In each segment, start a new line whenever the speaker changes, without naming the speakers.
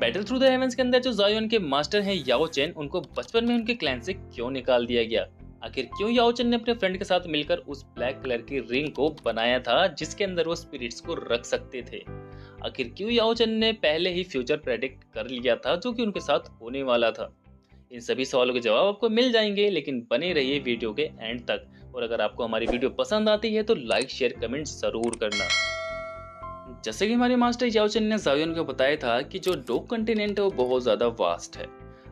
Battle through the heavens के अंदर जो ज़ायोन के मास्टर हैं याओ चेन, उनको बचपन में उनके क्लैन से क्यों निकाल दिया गया? आखिर क्यों याओ चेन ने अपने फ्रेंड के साथ मिलकर उस ब्लैक कलर की रिंग को बनाया था जिसके अंदर वो स्पिरिट्स को रख सकते थे? आखिर क्यों याओ चेन ने पहले ही फ्यूचर प्रेडिक्ट कर लिया था जो कि उनके साथ होने वाला था? इन सभी सवालों के जवाब आपको मिल जाएंगे, लेकिन बने रहिए वीडियो के एंड तक। और अगर आपको हमारी वीडियो पसंद आती है तो लाइक शेयर कमेंट जरूर करना। जैसे कि हमारे मास्टर याओ चेन ने ज़ायोन को बताया था कि जो डो कंटिनेंट है वो बहुत ज़्यादा वास्ट है।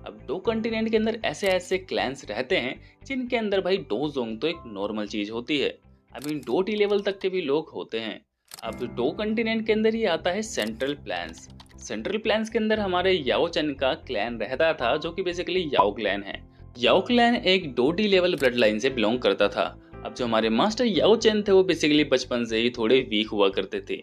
अब डो कंटिनेंट के अंदर ऐसे ऐसे क्लैंस रहते हैं जिनके अंदर भाई डो जोंग तो एक नॉर्मल चीज़ होती है। अब इन डो टी लेवल तक के भी लोग होते हैं। अब डो कंटिनेंट के अंदर ही आता है सेंट्रल प्लान्स। सेंट्रल प्लान्स के अंदर हमारे याओ चेन का क्लैन रहता था जो कि बेसिकली याओ क्लैन है। याओ क्लैन एक डो टी लेवल ब्लड लाइन से बिलोंग करता था। अब जो हमारे मास्टर याओ चेन थे वो बेसिकली बचपन से ही थोड़े वीक हुआ करते थे।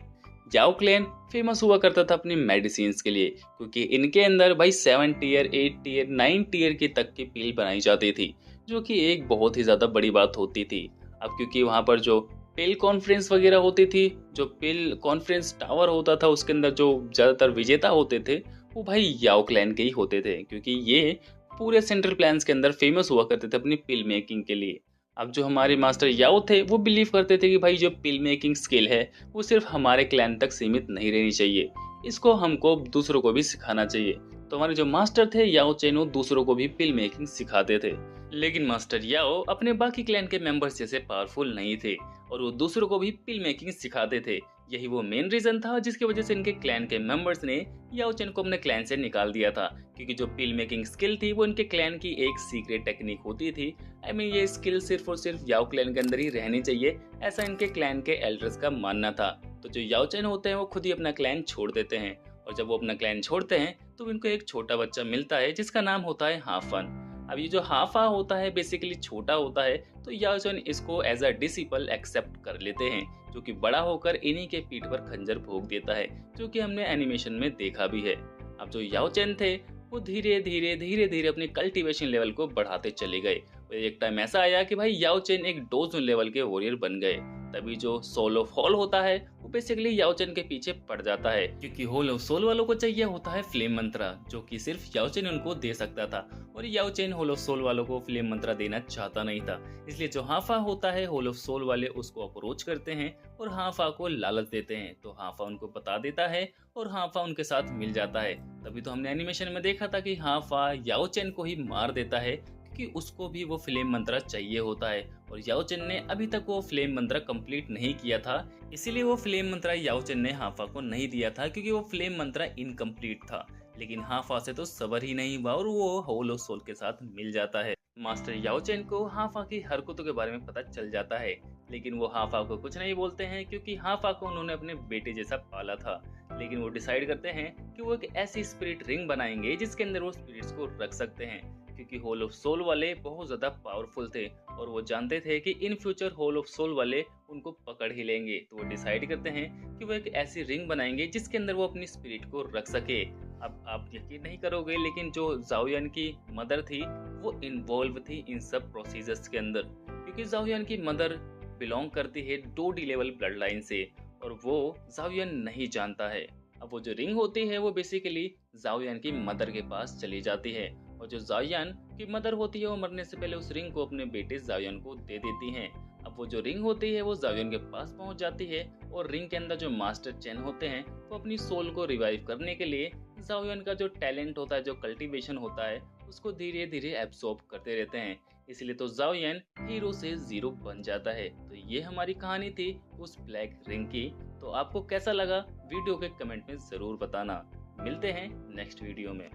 याओ क्लैन फेमस हुआ करता था अपनी मेडिसिन के लिए, क्योंकि इनके अंदर भाई 7 टीयर 8 टीयर 9 टीयर की तक की पील बनाई जाती थी, जो कि एक बहुत ही ज़्यादा बड़ी बात होती थी। अब क्योंकि वहाँ पर जो पिल कॉन्फ्रेंस वगैरह होती थी, जो पिल कॉन्फ्रेंस टावर होता था, उसके अंदर जो ज़्यादातर विजेता होते थे वो भाई याओ क्लैन के ही होते थे, क्योंकि ये पूरे सेंट्रल प्लान्स के अंदर फेमस हुआ करते थे अपनी पिल मेकिंग के लिए। अब जो हमारे मास्टर याओ थे वो बिलीव करते थे कि भाई जो पिल मेकिंग स्किल है वो सिर्फ हमारे क्लैन तक सीमित नहीं रहनी चाहिए, इसको हमको दूसरों को भी सिखाना चाहिए। तो हमारे जो मास्टर थे याओ चेन वो दूसरों को भी पिल मेकिंग सिखाते थे। लेकिन मास्टर याओ अपने बाकी क्लैन के मेंबर्स जैसे पावरफुल नहीं थे और वो दूसरों को भी पिल मेकिंग सिखाते थे। यही वो मेन रीजन था जिसकी वजह से इनके क्लैन के मेंबर्स ने याओ चेन को अपने क्लैन से निकाल दिया था, क्योंकि जो पिल मेकिंग स्किल थी वो इनके क्लैन की एक सीक्रेट टेक्निक होती थी। ये स्किल सिर्फ और सिर्फ याओ क्लैन के अंदर ही रहनी चाहिए, ऐसा इनके क्लैन के एल्डर्स का मानना था। तो जो याओ चेन होते हैं वो खुद ही अपना क्लैन छोड़ देते हैं, और जब वो अपना क्लैन छोड़ते हैं तो इनको एक छोटा बच्चा मिलता है जिसका नाम होता है हाफन। अब ये जो हाफा होता है बेसिकली छोटा होता है, तो याओ चेन इसको एज अ डिसिपल एक्सेप्ट कर लेते हैं, जो कि बड़ा होकर इन्हीं के पीठ पर खंजर भोंक देता है, जो कि हमने एनिमेशन में देखा भी है। अब जो याओ चेन थे वो धीरे धीरे धीरे अपने कल्टीवेशन लेवल को बढ़ाते चले गए। और एक टाइम ऐसा आया कि भाई याओ चेन एक डोजन लेवल के वॉरियर बन गए। तभी जो सोल ऑफ हॉल होता है वो बेसिकली याओ चेन के पीछे पड़ जाता है, क्योंकि होल ऑफ सोल वालों को चाहिए होता है फ्लेम मंत्रा, जो कि सिर्फ याओ चेन उनको दे सकता था। और याओ चेन होल ऑफ सोल वालों को फ्लेम मंत्रा देना चाहता नहीं था, इसलिए जो हाफा होता है होल ऑफ सोल वाले उसको अप्रोच करते हैं और हाफा को लालच देते हैं। तो हाफा उनको बता देता है और हाफा उनके साथ मिल जाता है। तभी तो हमने एनिमेशन में देखा था कि हाफा याओ चेन को ही मार देता है, क्योंकि उसको भी वो फ्लेम मंत्रा चाहिए होता है। और याओ चेन ने अभी तक वो फ्लेम मंत्रा कंप्लीट नहीं किया था, इसीलिए वो फ्लेम मंत्रा याओ चेन ने हाफा को नहीं दिया था, क्योंकि वो फ्लेम मंत्रा इनकम्प्लीट था। लेकिन हाफा से तो सबर ही नहीं हुआ और वो होल ऑफ सोल के साथ मिल जाता है। मास्टर याओ चेन को हाफा की हरकतों के बारे में पता चल जाता है, लेकिन वो हाफा को कुछ नहीं बोलते हैं, क्योंकि हाफा को उन्होंने अपने बेटे जैसा पाला था। लेकिन वो डिसाइड करते हैं कि वो एक ऐसी स्पिरिट रिंग बनाएंगे जिसके अंदर वो स्पिरिट्स को रख सकते हैं, क्योंकि होल ऑफ सोल वाले बहुत ज्यादा पावरफुल थे और वो जानते थे कि इन फ्यूचर होल ऑफ सोल वाले उनको पकड़ ही लेंगे। तो वो डिसाइड करते हैं कि वो एक ऐसी रिंग बनाएंगे जिसके अंदर वो अपनी स्पिरिट को रख सके। अब आप यकीन नहीं करोगे, लेकिन जो ज़ाओयान की मदर थी वो इन्वॉल्व थी इन सब प्रोसीजर्स के अंदर, क्योंकि ज़ाओयान की मदर बिलोंग करती है 2D लेवल ब्लड लाइन से और वो ज़ाओयान नहीं जानता है। अब वो जो रिंग होती है वो बेसिकली ज़ाओयान की मदर के पास चली जाती है, और जो ज़ाओयान की मदर होती है वो मरने से पहले उस रिंग को अपने बेटे ज़ाओयान को दे देती हैं। अब वो जो रिंग होती है वो ज़ाओयान के पास पहुंच जाती है, और रिंग के अंदर जो मास्टर चेन होते हैं वो अपनी सोल को रिवाइव करने के लिए ज़ाओयान का जो टैलेंट होता है, जो कल्टीवेशन होता है, उसको धीरे धीरे एब्सॉर्ब करते रहते हैं। इसलिए तो ज़ाओयान हीरो से जीरो बन जाता है। तो ये हमारी कहानी थी उस ब्लैक रिंग की। तो आपको कैसा लगा वीडियो के कमेंट में ज़रूर बताना। मिलते हैं नेक्स्ट वीडियो में।